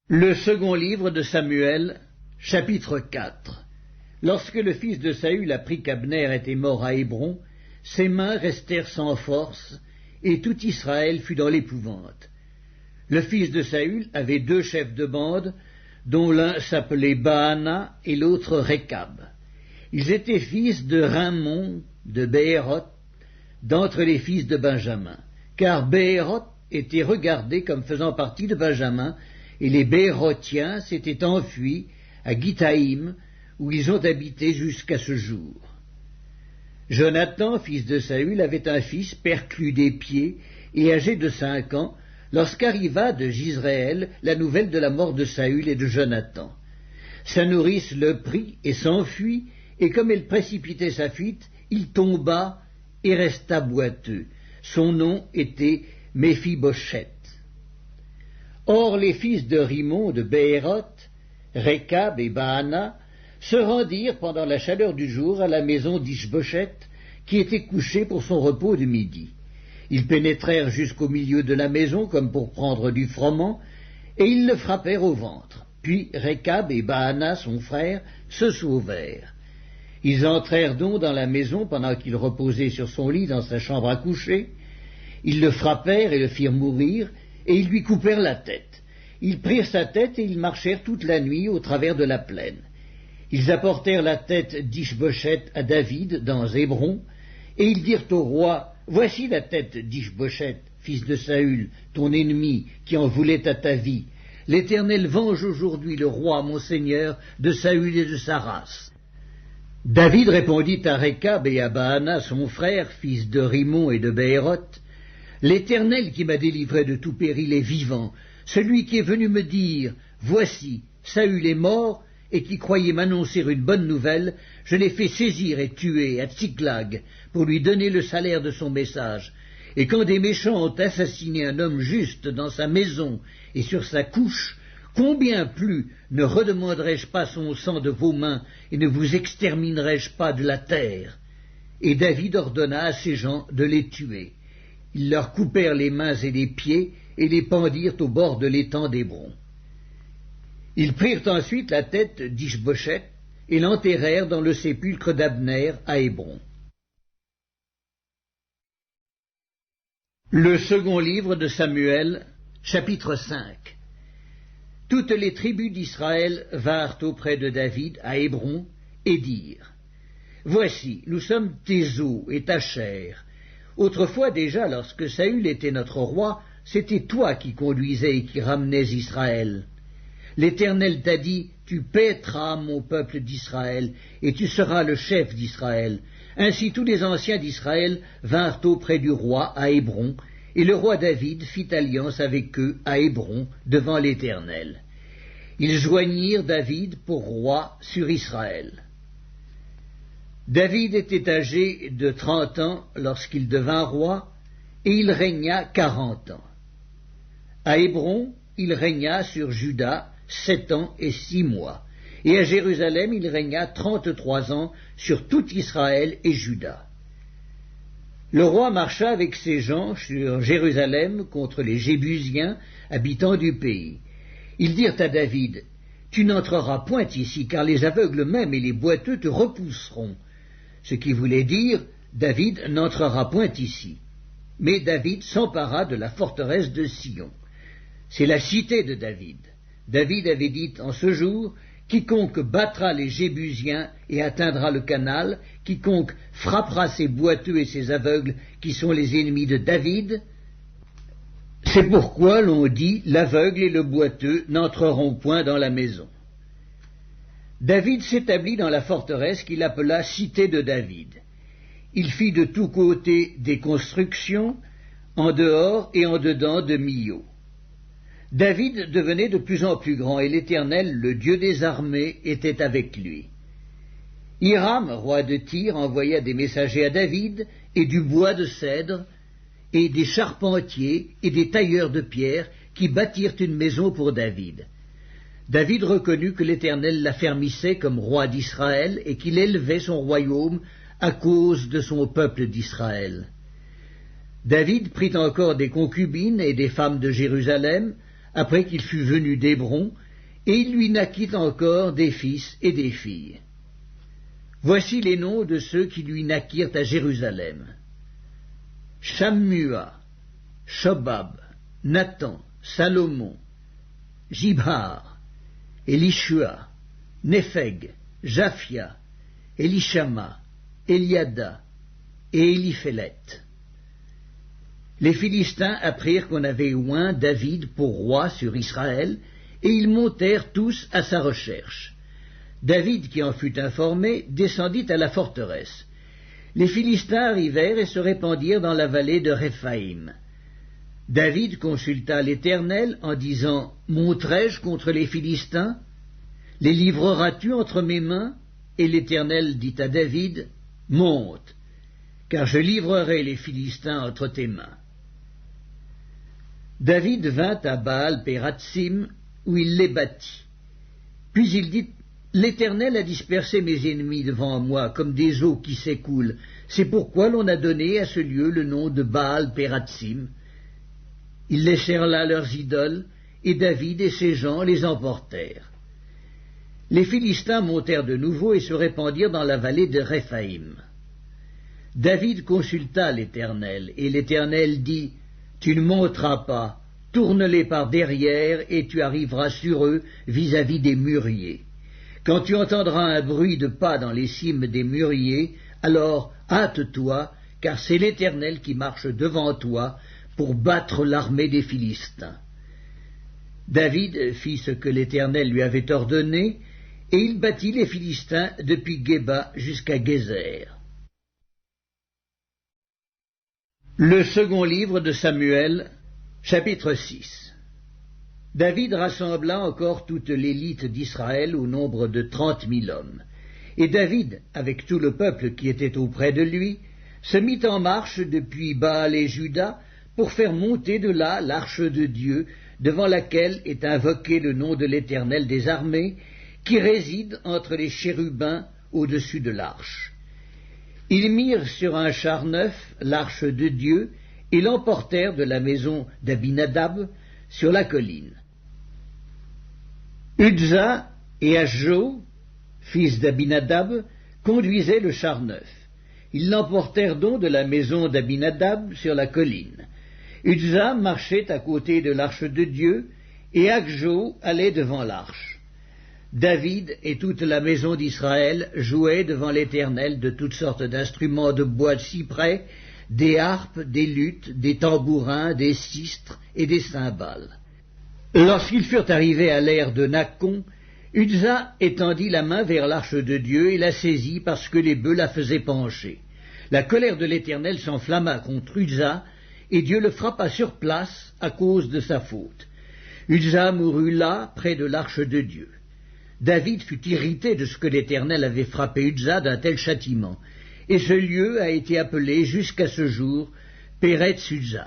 Le second livre de Samuel, chapitre 4. Lorsque le fils de Saül apprit qu'Abner était mort à Hébron, ses mains restèrent sans force, et tout Israël fut dans l'épouvante. Le fils de Saül avait 2 chefs de bande, dont l'un s'appelait Baana et l'autre Récab. Ils étaient fils de Rimmon, de Béhéroth, d'entre les fils de Benjamin, car Béhéroth était regardé comme faisant partie de Benjamin, et les Béérothiens s'étaient enfuis à Githaïm, où ils ont habité jusqu'à ce jour. Jonathan, fils de Saül, avait un fils perclus des pieds et âgé de 5 ans, lorsqu'arriva de Jizréel la nouvelle de la mort de Saül et de Jonathan. Sa nourrice le prit et s'enfuit, et comme elle précipitait sa fuite, il tomba et resta boiteux. Son nom était Méphibosheth. Or les fils de Rimmon de Béhéroth, Récab et Baana, se rendirent pendant la chaleur du jour à la maison d'Ishbosheth, qui était couché pour son repos de midi. Ils pénétrèrent jusqu'au milieu de la maison comme pour prendre du froment, et ils le frappèrent au ventre. Puis Récab et Baana, son frère, se sauvèrent. Ils entrèrent donc dans la maison pendant qu'il reposait sur son lit dans sa chambre à coucher. Ils le frappèrent et le firent mourir, et ils lui coupèrent la tête. Ils prirent sa tête et ils marchèrent toute la nuit au travers de la plaine. Ils apportèrent la tête d'Ishbosheth à David dans Hébron, et ils dirent au roi, « Voici la tête d'Ishbosheth, fils de Saül, ton ennemi, qui en voulait à ta vie. L'Éternel venge aujourd'hui le roi, mon seigneur, de Saül et de sa race. » David répondit à Récab et à Baana, son frère, fils de Rimmon et de Béhéroth, « L'Éternel qui m'a délivré de tout péril est vivant, celui qui est venu me dire, voici, Saül est mort, et qui croyait m'annoncer une bonne nouvelle, je l'ai fait saisir et tuer à Tsiklag, pour lui donner le salaire de son message. Et quand des méchants ont assassiné un homme juste dans sa maison et sur sa couche, combien plus ne redemanderai-je pas son sang de vos mains, et ne vous exterminerai-je pas de la terre? Et David ordonna à ses gens de les tuer. Ils leur coupèrent les mains et les pieds, et les pendirent au bord de l'étang d'Hébron. Ils prirent ensuite la tête d'Ishbosheth, et l'enterrèrent dans le sépulcre d'Abner à Hébron. Le second livre de Samuel, chapitre 5. Toutes les tribus d'Israël vinrent auprès de David à Hébron, et dirent, « Voici, nous sommes tes os et ta chair. Autrefois déjà, lorsque Saül était notre roi, c'était toi qui conduisais et qui ramenais Israël. L'Éternel t'a dit, tu paîtras mon peuple d'Israël, et tu seras le chef d'Israël. Ainsi tous les anciens d'Israël vinrent auprès du roi à Hébron, et le roi David fit alliance avec eux à Hébron devant l'Éternel. Ils joignirent David pour roi sur Israël. David était âgé de 30 ans lorsqu'il devint roi, et il régna 40 ans. À Hébron, il régna sur Juda 7 ans et 6 mois, et à Jérusalem il régna 33 ans sur tout Israël et Juda. Le roi marcha avec ses gens sur Jérusalem contre les Jébusiens, habitants du pays. Ils dirent à David, « Tu n'entreras point ici, car les aveugles même et les boiteux te repousseront. » Ce qui voulait dire, David n'entrera point ici. Mais David s'empara de la forteresse de Sion. C'est la cité de David. David avait dit en ce jour, « Quiconque battra les Jébusiens et atteindra le canal, quiconque frappera ces boiteux et ces aveugles qui sont les ennemis de David, c'est pourquoi l'on dit, l'aveugle et le boiteux n'entreront point dans la maison. » David s'établit dans la forteresse qu'il appela Cité de David. Il fit de tous côtés des constructions, en dehors et en dedans de Millo. David devenait de plus en plus grand, et l'Éternel, le Dieu des armées, était avec lui. Hiram, roi de Tyr, envoya des messagers à David, et du bois de cèdre, et des charpentiers, et des tailleurs de pierre, qui bâtirent une maison pour David. David reconnut que l'Éternel l'affermissait comme roi d'Israël, et qu'il élevait son royaume à cause de son peuple d'Israël. David prit encore des concubines et des femmes de Jérusalem, après qu'il fut venu d'Hébron, et il lui naquit encore des fils et des filles. Voici les noms de ceux qui lui naquirent à Jérusalem. Shammua, Shobab, Nathan, Salomon, Jibhar, Elishua, Népheg, Japhia, Elishama, Eliada et Éliphélet. Les Philistins apprirent qu'on avait oint David pour roi sur Israël, et ils montèrent tous à sa recherche. David, qui en fut informé, descendit à la forteresse. Les Philistins arrivèrent et se répandirent dans la vallée de Réphaïm. David consulta l'Éternel en disant « Monterai-je contre les Philistins? Les livreras-tu entre mes mains ?» Et l'Éternel dit à David « Monte, car je livrerai les Philistins entre tes mains. » David vint à Baal-Pératsim, où il les battit. Puis il dit « L'Éternel a dispersé mes ennemis devant moi, comme des eaux qui s'écoulent. C'est pourquoi l'on a donné à ce lieu le nom de Baal-Pératsim. » Ils laissèrent là leurs idoles, et David et ses gens les emportèrent. Les Philistins montèrent de nouveau et se répandirent dans la vallée de Réphaïm. David consulta l'Éternel, et l'Éternel dit « Tu ne monteras pas, tourne-les par derrière, et tu arriveras sur eux vis-à-vis des mûriers. Quand tu entendras un bruit de pas dans les cimes des mûriers, alors hâte-toi, car c'est l'Éternel qui marche devant toi pour battre l'armée des Philistins. » David fit ce que l'Éternel lui avait ordonné, et il battit les Philistins depuis Géba jusqu'à Gézer. Le second livre de Samuel, chapitre 6. David rassembla encore toute l'élite d'Israël au nombre de 30 000 hommes. Et David, avec tout le peuple qui était auprès de lui, se mit en marche depuis Baal et Juda pour faire monter de là l'arche de Dieu, devant laquelle est invoqué le nom de l'Éternel des armées, qui réside entre les chérubins au-dessus de l'arche. Ils mirent sur un char neuf l'arche de Dieu et l'emportèrent de la maison d'Abinadab sur la colline. Uzza et Achjo, fils d'Abinadab, conduisaient le char neuf. Ils l'emportèrent donc de la maison d'Abinadab sur la colline. Uzza marchait à côté de l'arche de Dieu, et Achjo allait devant l'arche. David et toute la maison d'Israël jouaient devant l'Éternel de toutes sortes d'instruments de bois de cyprès, des harpes, des luttes, des tambourins, des sistres et des cymbales. Lorsqu'ils furent arrivés à l'ère de Nakon, Uzza étendit la main vers l'arche de Dieu et la saisit parce que les bœufs la faisaient pencher. La colère de l'Éternel s'enflamma contre Uzza, et Dieu le frappa sur place à cause de sa faute. Uzza mourut là, près de l'arche de Dieu. David fut irrité de ce que l'Éternel avait frappé Uzza d'un tel châtiment, et ce lieu a été appelé jusqu'à ce jour Péretz Uzza.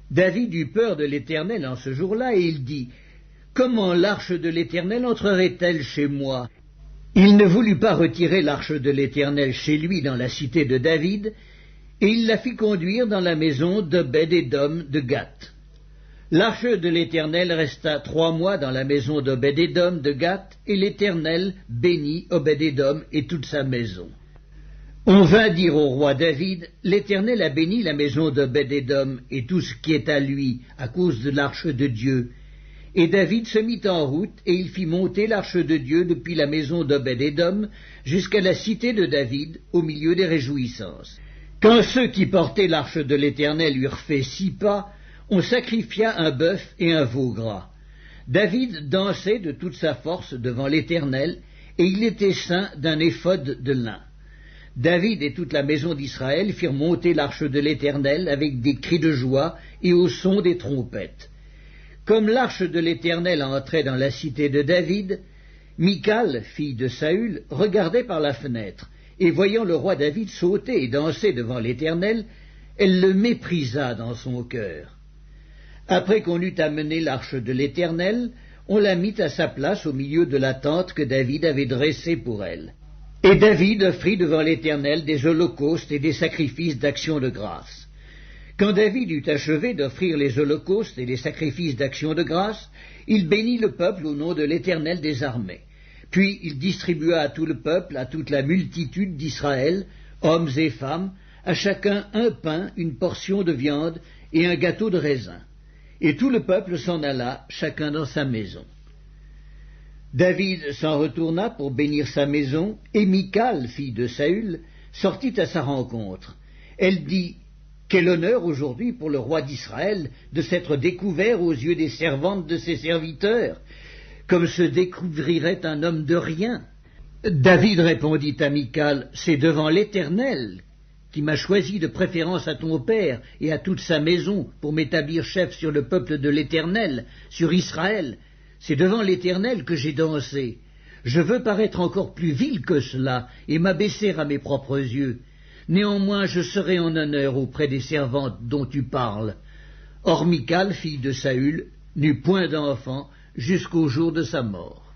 David eut peur de l'Éternel en ce jour-là, et il dit « Comment l'arche de l'Éternel entrerait-elle chez moi ?» Il ne voulut pas retirer l'arche de l'Éternel chez lui dans la cité de David, et il la fit conduire dans la maison d'Obed-Édom de Gath. L'arche de l'Éternel resta 3 mois dans la maison d'Obed-Édom de Gath, et l'Éternel bénit Obed-Édom et toute sa maison. On vint dire au roi David, « L'Éternel a béni la maison d'Obed-Édom et tout ce qui est à lui à cause de l'arche de Dieu. » Et David se mit en route, et il fit monter l'arche de Dieu depuis la maison d'Obed-Édom jusqu'à la cité de David, au milieu des réjouissances. Quand ceux qui portaient l'arche de l'Éternel eurent fait 6 pas, on sacrifia un bœuf et un veau gras. David dansait de toute sa force devant l'Éternel, et il était ceint d'un éphod de lin. David et toute la maison d'Israël firent monter l'arche de l'Éternel avec des cris de joie et au son des trompettes. Comme l'arche de l'Éternel entrait dans la cité de David, Michal, fille de Saül, regardait par la fenêtre, et voyant le roi David sauter et danser devant l'Éternel, elle le méprisa dans son cœur. Après qu'on eut amené l'arche de l'Éternel, on la mit à sa place au milieu de la tente que David avait dressée pour elle. Et David offrit devant l'Éternel des holocaustes et des sacrifices d'action de grâce. Quand David eut achevé d'offrir les holocaustes et les sacrifices d'action de grâce, il bénit le peuple au nom de l'Éternel des armées. Puis il distribua à tout le peuple, à toute la multitude d'Israël, hommes et femmes, à chacun un pain, une portion de viande et un gâteau de raisin. Et tout le peuple s'en alla, chacun dans sa maison. David s'en retourna pour bénir sa maison, et Michal, fille de Saül, sortit à sa rencontre. Elle dit « Quel honneur aujourd'hui pour le roi d'Israël de s'être découvert aux yeux des servantes de ses serviteurs, comme se découvrirait un homme de rien. » David répondit à Michal « C'est devant l'Éternel qui m'a choisi de préférence à ton père et à toute sa maison pour m'établir chef sur le peuple de l'Éternel, sur Israël. C'est devant l'Éternel que j'ai dansé. Je veux paraître encore plus vil que cela et m'abaisser à mes propres yeux. Néanmoins je serai en honneur auprès des servantes dont tu parles. » Or Michal, fille de Saül, n'eut point d'enfant jusqu'au jour de sa mort.